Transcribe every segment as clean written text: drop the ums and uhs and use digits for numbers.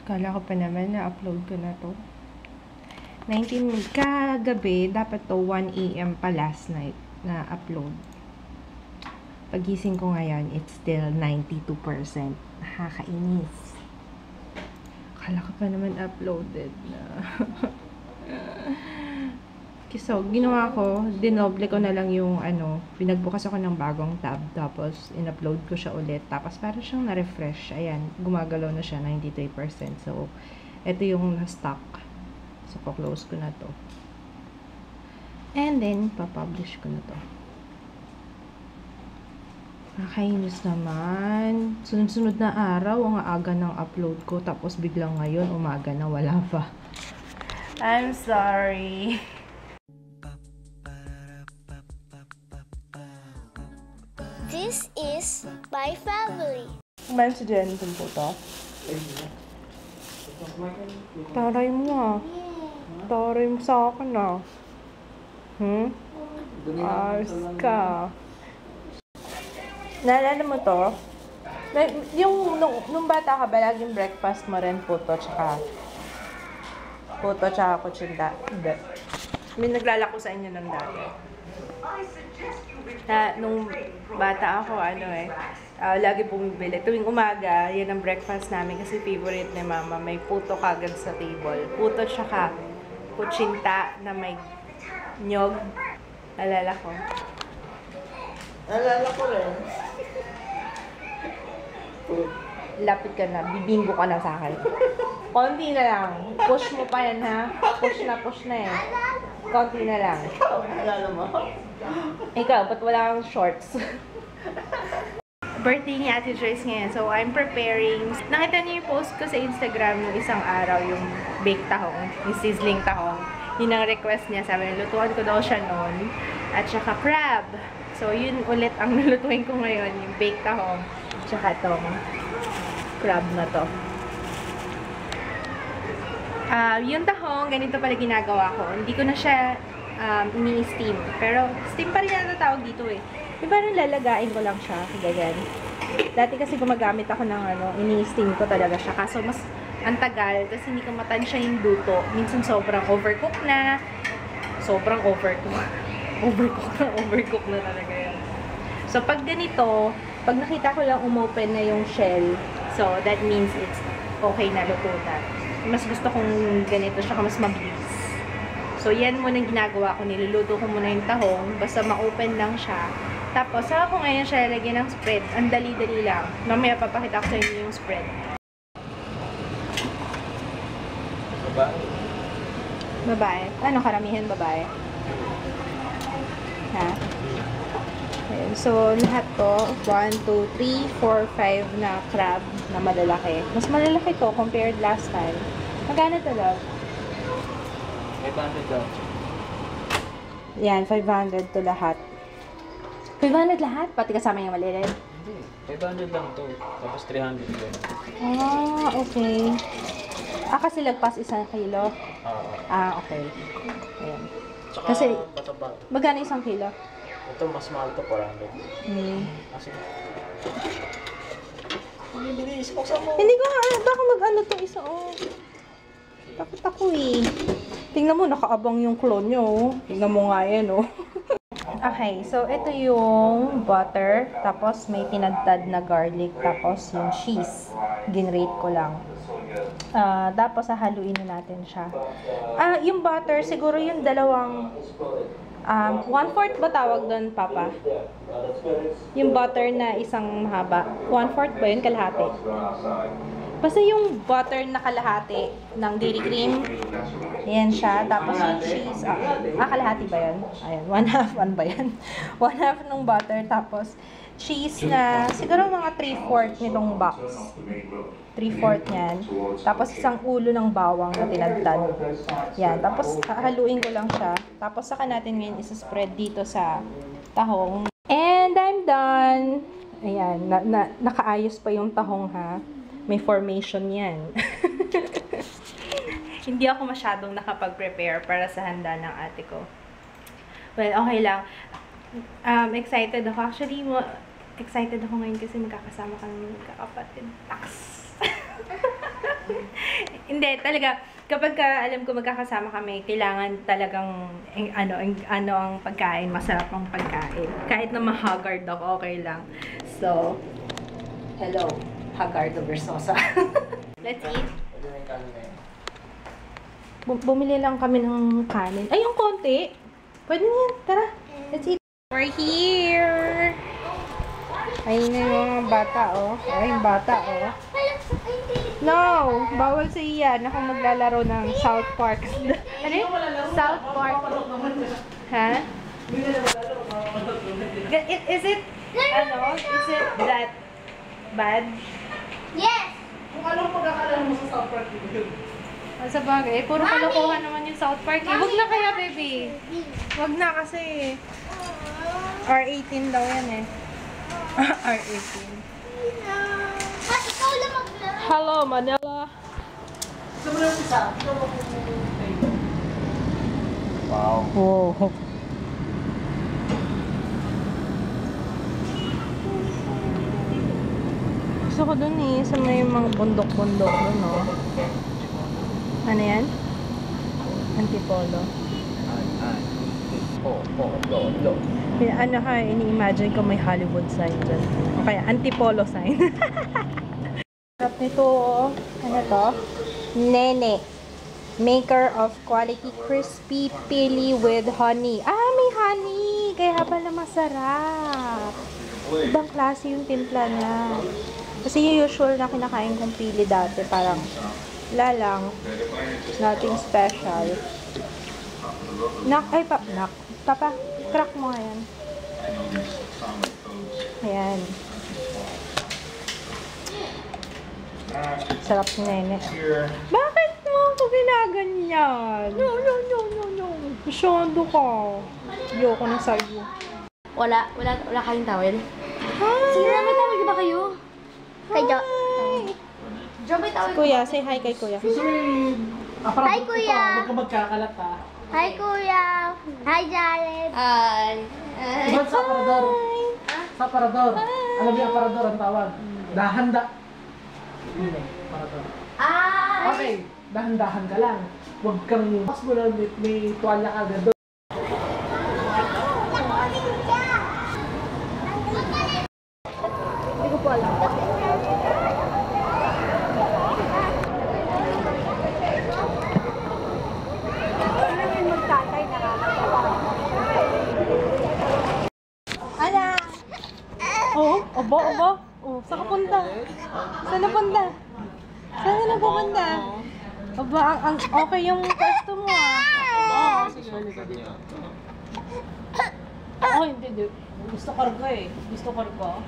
Kala ko pa naman na-upload ko na to. 19 kagabi, dapat to 1 AM pa last night na upload. Pagising ko ngayon, it's still 92%. Nakakainis. Kala ko pa naman uploaded na. So, ginawa ko, dinoble ko na lang yung pinagbukas ako ng bagong tab, tapos in-upload ko siya ulit, tapos para siyang na-refresh. Ayan, gumagalaw na siya, 93%. So, ito yung na-stock. So, close ko na to. And then, papublish ko na to. Nakainis naman. Sunod-sunod na araw, ang aga ng upload ko, tapos biglang ngayon, umaga na, wala pa. I'm sorry. This is my family. Kumain si Jenny itong puto. Taray mo ah. Taray mo sa akin ah. Ars ka. Naalala mo to? Nung bata ka ba, laging breakfast mo rin puto tsaka kutsinta? Hindi. May naglalako sa inyo ng dati. Nung bata ako, lagi bumibili. Tuwing umaga, yan ang breakfast namin kasi favorite ni mama. May puto kagad sa table. Puto tsaka kutsinta na may nyog. Alala ko. Alala ko rin. Lapit ka na. Bibinggo ka na sa akin. Konti na lang. Push mo pa yan, ha? Push na eh. Konti na lang. Alala mo? Ikaw, ba't wala kang shorts? Birthday ni Ate Joyce ngayon. So, I'm preparing. Nakita niyo yung post ko sa Instagram yung isang araw, yung baked tahong, yung sizzling tahong. Yun ang request niya. Sabi niya, lutuan ko daw siya noon. At saka crab. So, yun ulit ang nalutuin ko ngayon, yung baked tahong. At saka itong crab na to. Yung tahong, ganito pala ginagawa ko. Hindi ko na siya ini-steam. Pero, steam pa rin yan tawag dito eh. Yung parang lalagain ko lang siya. Ganyan. Dati kasi gumagamit ako ng ini-steam ko talaga siya. Kaso mas antagal. Kasi hindi ko matansya yung luto. Minsan sobrang overcook na. Sobrang overcook. Overcook na talaga yan. So, pag ganito, pag nakita ko lang umopen na yung shell, so, that means it's okay na luto na. Mas gusto kong ganito siya, mas mabilis. So, yan muna yung ginagawa ko. Niluluto ko muna yung tahong. Basta ma-open lang siya. Tapos, saka ko ngayon siya lagyan ng spread. Ang dali-dali lang. Mamaya papakita ko sa inyo yung spread. Babae. Babae? Ano karamihan babae? Ha? Okay. So, lahat to, 1, 2, 3, 4, 5 na crab na malalaki. Mas malalaki to compared last time. Magkano to, love? 500 daw. Yan, 500 to lahat. 500 lahat? Pati kasama yung malilid? Hindi. 500 lang to. Tapos 300 din. Ah, okay. Kasi lagpas 1 kilo? Okay. Ayan. Tsaka Kasi, bata-bata. magkano 1 kilo? Ito mas mahal to, 400. Kasi bilis, buksan mo. Hindi ko nga, baka mag-ano itong isa, Takot ako eh. Tingnan mo, nakaabang yung clone nyo, Tingnan mo nga yan, Okay, so ito yung butter, tapos may tinadtad na garlic, tapos yung cheese. Ginrate ko lang. Tapos hahaluin na natin siya. Yung butter, siguro yung dalawang 1/4 ba tawag doon, Papa? Yung butter na isang mahaba. 1/4 ba yun? Kalahati. Basta yung butter na kalahati ng dairy cream. Ayan siya. Tapos yung cheese. Kalahati ba yan? Ayan. 1/2 ba yan? 1/2 ng butter. Tapos cheese na siguro mga 3/4 nitong box. 3/4 yan. Tapos isang ulo ng bawang na tinadtad. Yan. Tapos haluin ko lang siya. Tapos saka natin ngayon isa-spread dito sa tahong. And I'm done. Ayan. Nakaayos pa yung tahong, ha. May formation yan. Hindi ako masyadong nakapag-prepare para sa handa ng ate ko. Well, okay lang. Excited ako. Actually, excited ako ngayon kasi magkakasama kami ng magkakapatid. Tax! Hindi, talaga, kapag alam ko magkakasama kami, kailangan talagang ano ang pagkain, masarap ang pagkain. Kahit na ma-haggard ako, okay lang. So, hello, Haggard Versosa. Let's eat. Bumili lang kami ng kanin. Ay, yung konti. Pwede na yan. Tara, let's eat. We're here. Ayun na yung mga bata, oh. Ay, yung bata, oh. No! Bawal sa iyan. Ako maglalaro ng South Park. Ano yun? South Park. Ha? Is it that bad? Yes! Kung anong pagkakalaan mo sa South Park yun? Sa bagay, puro kalokohan naman yung South Park. Eh, wag na kaya, baby. Wag na kasi. R18 daw yan eh. R18. Ikaw lang maglaro. Hello, Manila. Gusto mo lang isa? Wow. Oh. Gusto ko dun eh, sa may mga bundok-bundok dun, oh. Ano yan? Antipolo. Ano ka, ini-imagine ko may Hollywood sign dyan. O kaya, Antipolo sign. Sarap nito, oh. Ano to? Nene. Maker of quality crispy pili with honey. Ah, may honey! Kaya pala masarap. Ibang klase yung timpla niya. Kasi yung usual na kinakain kong pili dati, parang wala lang. Nothing special. Papa, crack mo nga yan. Ayan. Sarap ni Nene. Bakit mo ako ginaganyan? No. Masyado ka. Ayoko na sa'yo. Wala kayong towel? Hi! Sige na, may towel ba kayo? Kaya. Jo, may towel Kuya, say hi kay Kuya. Hi, Kuya. Huwag ka magkakalat ha. Hi, Kuya. Hi, Jared. Ay. Diba sa aparador? Sa aparador. Alam niyo aparador ang tawag. Dahanda. Yun eh, aparador. Okay, dahan-dahan ka lang. Huwag kang mas mo na may tuwalya ka agad doon. Hindi ko po alam. Ala! Oh, aba. Oh, saan ka punta? Saan na punta? Saan na pupunta? Aba, ang okay yung pwesto mo ah. Oh, hindi. Gusto karga eh. Gusto karga.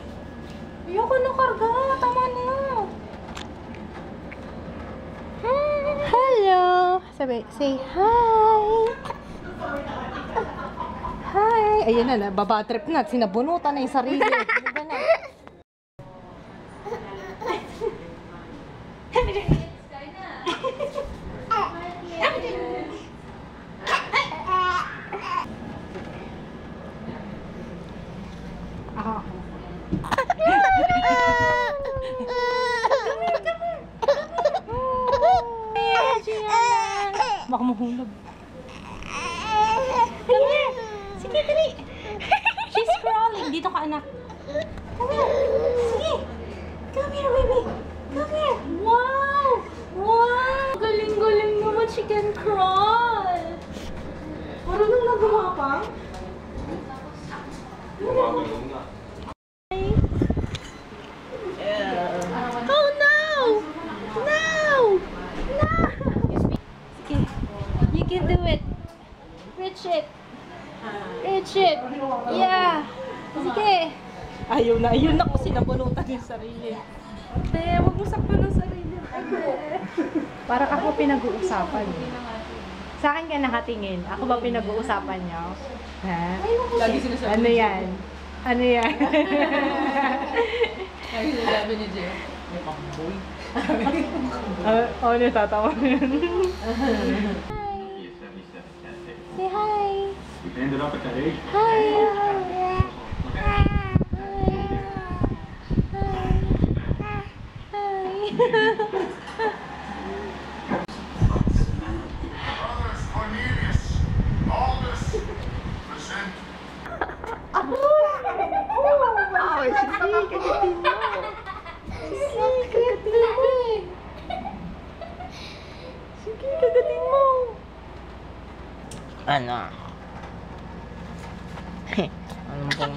Ayoko na karga. Tama na. Hello! Say hi! Hi! Ayun na, babatrip na. Sinabunutan na yung sarili. Diba na? Baka mahulog. Come here! Sige, dali! She's crawling. Dito ka, anak. Come here! Sige! Come here, baby! Come here! Wow! Wow! Galing-galing naman. She can crawl! Marunong na gumapang? Oh no! No! No! Sige. You can do it. Reach it. Reach it. Yeah. Sige. Ayaw na ko sinabunutan yung sarili. Te, huwag mo sakto ng sarili. Parang ako pinag-uusapan. Sa akin ka nakatingin. Ako ba pinag-uusapan niyo? Ha? Ano yan? Ano yan? Ay, sinasabi ni Jay. May pamboy. Ano tatawa? Say hi. We ended up at that age. Hi. Hi. Ano? Anong pong...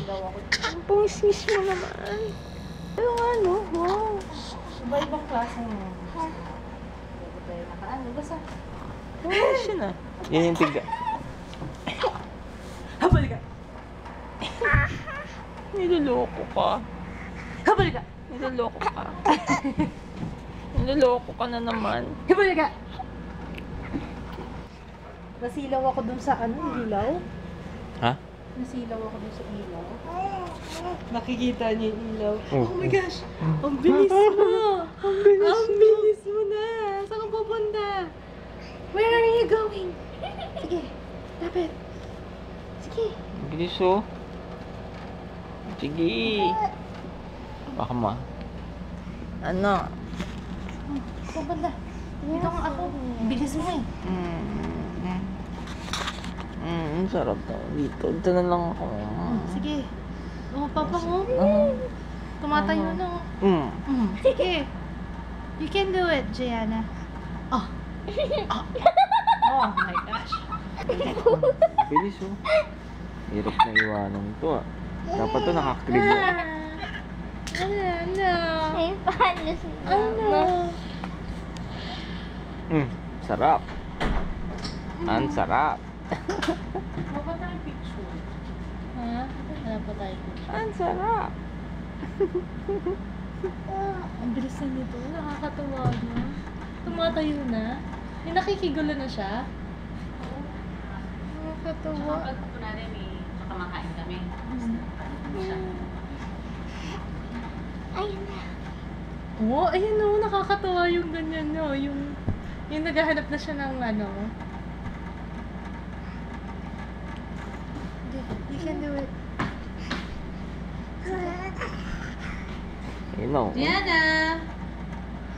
Ang pungis-ngis mo naman. Yung ano, wow. Iba-ibang klase mo. Bago tayo nakaano, basta. Siya na. Yan yung tiga. Habal ka! Niloloko ka. Habal ka! Niloloko ka. Niloloko ka na naman. Habal ka! Nasilaw ako dun sa ano, ilaw. Ha? Nasilaw ako dun sa ilaw. Nakikita niyo yung ilaw. Oh, Oh my gosh! Ang bilis mo! Ang bilis mo na! Saan ka pupunta? Where are you going? Sige, lapit. Sige. Bilis oh. Sige. Baka ma. Ano? Saan banda? Dito nga ako. Bilis mo eh. Ang sarap daw dito. Dito na lang ako. Sige. Oh, papa mo. Tumatayo na. Sige. You can do it, Gianna. Oh. Oh my gosh. Bilis oh. Hirap na iwanan to ah. Dapat to nakakrib mo. Ano? Ay, paano si Ano? Sarap. Ang sarap. Mapa tayo picture. Ha? Wala pa tayo picture. Ang sarap. Ang bilis na nito. Nakakatawa na. Tumatayo na. Yung nakikigulo na siya. Nakakatawa. Kunwari may makamakain kami. Ayun na. Oo, ayun o. Nakakatawa yung ganyan no. Yung naghahanap na siya ng ano. You can do it. You know. Diana!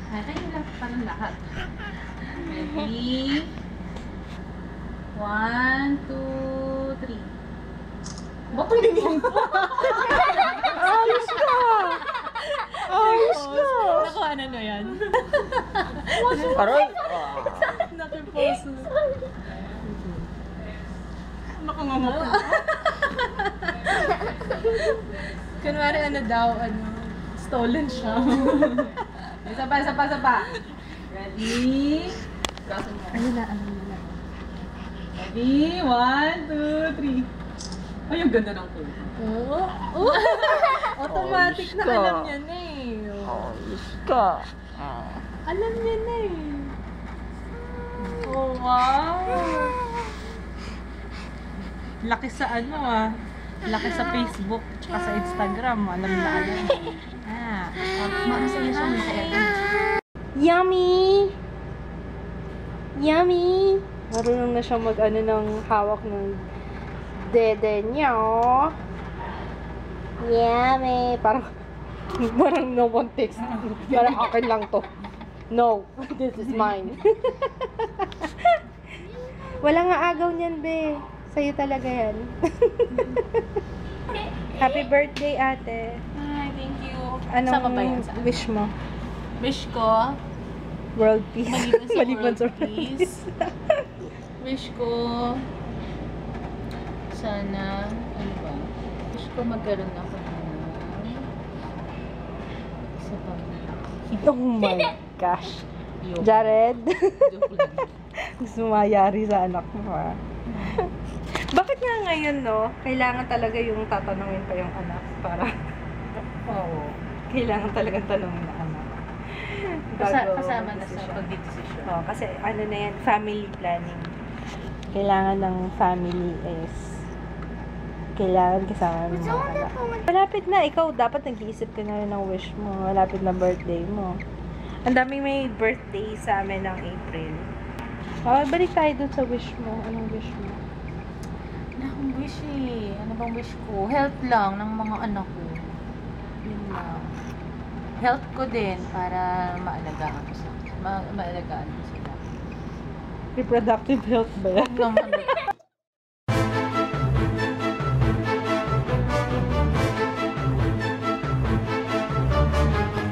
Ay, kayo lang parang lahat. Ready? 1, 2, 3. Ba't ang ganyan po? Ayos ka! Ayos ka! Nakuha na na yan. Aroy! Nakiposo. Nakangama pa. Kunwari ano daw, ano, stolen siya. Isa pa. Ready? Braso mo. Ano na. Ready? 1, 2, 3. Ay, ang ganda ng kulay. Oo. Oh. Automatic na Ayos ka. alam niya na eh. Ayos ka. Alam niya na eh. Oh, wow. Laki sa ano ah. Laki sa Facebook tsaka sa Instagram. Alam na alam. Maasa na siya ng kaya. Yummy! Yummy! Marunong na siya mag-ano ng hawak ng dede niya, oh. Yummy! Parang no one takes. Parang akin lang to. No, this is mine. Wala nga agaw niyan, be. Sa'yo talaga yan. Happy birthday, ate. Hi, thank you. Anong Saan pa ba yun? Saan? wish mo? Wish ko, World peace. maliban sa Maliban world peace. Wish ko, sana, ano ba? Wish ko magkaroon ako ng isa pa. Oh my gosh. Joke. Jared, Joke lang. gusto mo mayari sa anak mo, ha? Bakit nga ngayon, no? Kailangan talaga yung tatanungin pa yung anak para Oo. kailangan talagang tanungin na anak. Kasama na sa mag-desisyon. pagdidesisyon. Oh, kasi ano na yan, family planning. Kailangan ng family is kailangan kasama ng mga anak. Malapit na, ikaw dapat nag-iisip ka na rin ng wish mo. Malapit na birthday mo. Ang daming may birthday sa amin ng April. Balik tayo dun sa wish mo. Anong wish mo? Wala akong wish eh. Ano bang wish ko? Health lang ng mga anak ko. Yun lang. Health ko din para maalagaan ko maalagaan ko sila. Reproductive health ba yan? Huwag naman.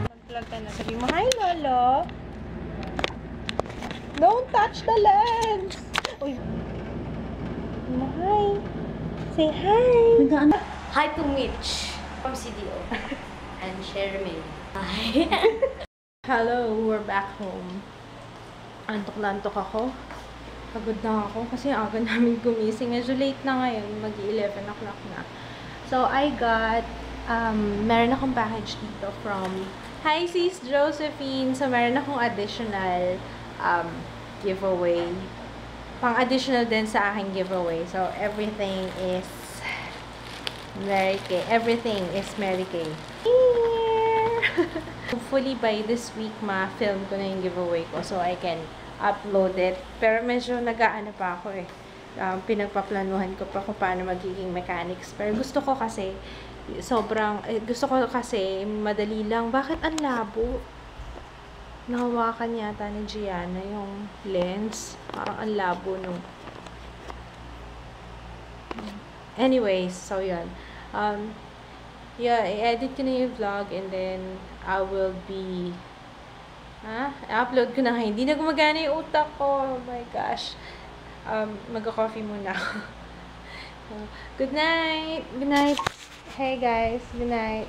Mag-vlog ka na. Sabi mo, hi Lolo! Don't touch the lens! Uy. mo na hi. Say hi. Hi to Mitch from CDO. And Sherman. Hi. Hello, we're back home. Antok na antok ako. Pagod na ako kasi aga namin gumising. Medyo late na ngayon. Mag-11 o'clock na. So, I got, meron akong package dito from, hi sis Josephine! So, meron akong additional giveaway. Pang-additional din sa aking giveaway. So, everything is Mary Kay. Everything is Mary Kay. Hopefully, by this week, ma-film ko na yung giveaway ko so I can upload it. Pero medyo nag-aano pa ako eh. Pinagpaplanuhan ko pa kung paano magiging mechanics. Pero gusto ko kasi, gusto ko kasi madali lang. Bakit ang labo? Nahawakan yata ni Gianna yung lens. Parang ang labo nung. Anyways, so yun. Yeah, i-edit ko na yung vlog and then I will be i-upload ko na ngayon. Hindi na gumagana yung utak ko. Oh my gosh. Mag-coffee muna ako. Good night! Good night! Hey guys, good night!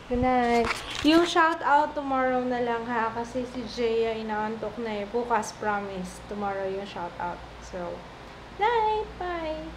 Good night! Yung shout out tomorrow na lang ha, kasi si Jaya inaantok na eh. Bukas, promise. Tomorrow yung shout out. So, night! Bye!